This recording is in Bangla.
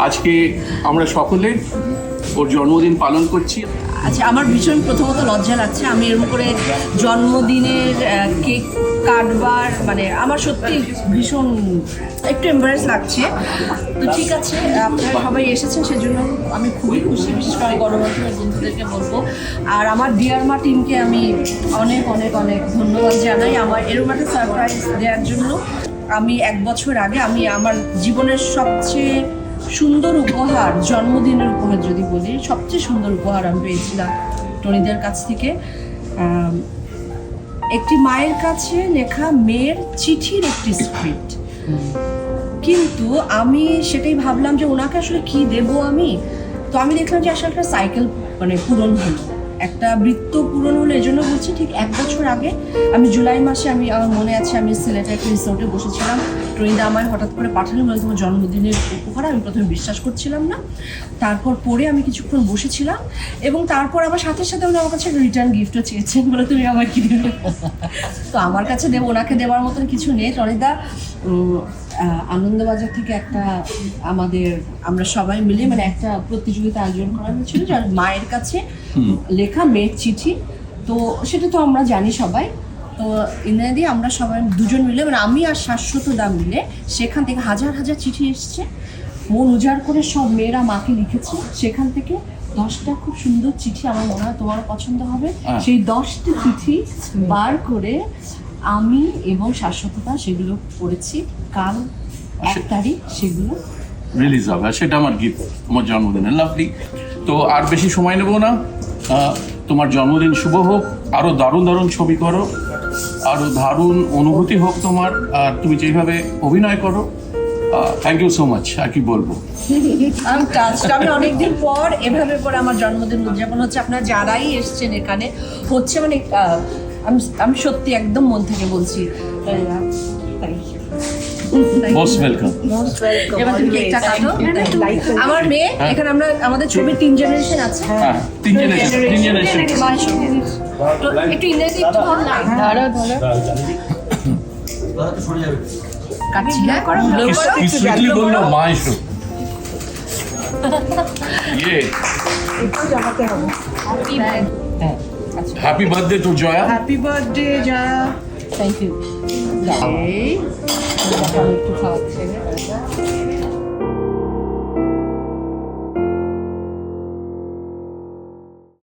আজকে আমরা সকলে ওর জন্মদিন পালন করছি। আচ্ছা, আমার ভীষণ প্রথমত লজ্জা লাগছে। আমি এরকম করে জন্মদিনের কেক কাটবার মানে আমার সত্যি ভীষণ একটু এম্বারেস লাগছে। তো ঠিক আছে, আপনারা সবাই এসেছেন সেজন্য আমি খুবই খুশি। বিশেষ করে গণমাধ্যমের বন্ধুদেরকে বলবো, আর আমার ডিয়ার মা টিমকে আমি অনেক অনেক অনেক ধন্যবাদ জানাই আমার এরকম একটা সারপ্রাইজ দেওয়ার জন্য। আমি 1 বছর আগে আমি আমার জীবনের সবচেয়ে সুন্দর উপহার, জন্মদিনের উপহার যদি বলি, সবচেয়ে সুন্দর উপহার আমি পেয়েছিলাম টনিদের কাছ থেকে। একটি মায়ের কাছে লেখা মেয়ের চিঠির একটি স্ক্রিপ্ট। কিন্তু আমি সেটাই ভাবলাম যে ওনাকে আসলে কি দেবো আমি। তো আমি দেখলাম যে আসলে একটা সাইকেল মানে পূরণ হলো, একটা বৃত্ত পূরণ হলো। এই জন্য বলছি ঠিক 1 বছর আগে আমি জুলাই মাসে আমার মনে আছে আমি সিলেটের একটা রিসোর্টে বসেছিলাম। টনিদা আমায় হঠাৎ করে পাঠালো, বলে তোমার জন্মদিনের উপহার। আমি প্রথমে বিশ্বাস করছিলাম না, তারপর পরে আমি কিছুক্ষণ বসেছিলাম এবং তারপর আবার সাথে সাথে উনি আমার কাছে রিটার্ন গিফটও চেয়েছেন, বলে তুমি আমার কি দেবে। তো আমার কাছে দেবো, ওনাকে দেওয়ার মতন কিছু নেই। টনিদা আনন্দবাজার থেকে একটা আমরা সবাই মিলে মানে একটা প্রতিযোগিতা আয়োজন করা হয়েছিল, যার মায়ের কাছে লেখা মেয়ের চিঠি। তো সেটা তো আমরা জানি সবাই। তো ইন্দিরা দিয়ে আমরা সবাই দুজন মিলে মানে আমি আর শাশ্বত দা মিলে সেখান থেকে হাজার হাজার চিঠি এসছে, মন উজাড় করে সব মেয়েরা মাকে লিখেছে। সেখান থেকে 10টা খুব সুন্দর চিঠি, আমার মনে হয় তোমার পছন্দ হবে। সেই 10টি চিঠি বার করে আমি এবং শাশ্বততা সেগুলো পড়েছি। কাল 1 তারিখ সেগুলো রিলিজ হবে, আর সেটা আমার গিফট তোমার জন্মদিনে। লাভলি। তো আর বেশি সময় নেব না। তোমার জন্মদিন শুভ হোক, আরও দারুণ দারুণ ছবি করো, আরও দারুণ অনুভূতি হোক তোমার, আর তুমি যেভাবে অভিনয় করো। Thank you so much. আর কি বলবো, আমি অনেকদিন পর এভাবে করে আমার জন্মদিন উদযাপন হচ্ছে। আপনারা যারাই এসছেন এখানে হচ্ছে মানে আমি সত্যি একদম মন থেকে বলছি মোস্ট ওয়েলকাম। এবার তুমি কেকটা কাটো। আমার মেয়ে এখানে আমাদের ছবির 3 জেনারেশন আছে। হ্যাঁ, 3 জেনারেশন। তো একটু ইংরেজি একটু বল না। ধরো কাটছি, হ্যাঁ করো, কি সুইটলি বললো মা এসো। Happy birthday to Jaya. Happy birthday Jaya. Thank you. একটু খাওয়াচ্ছি।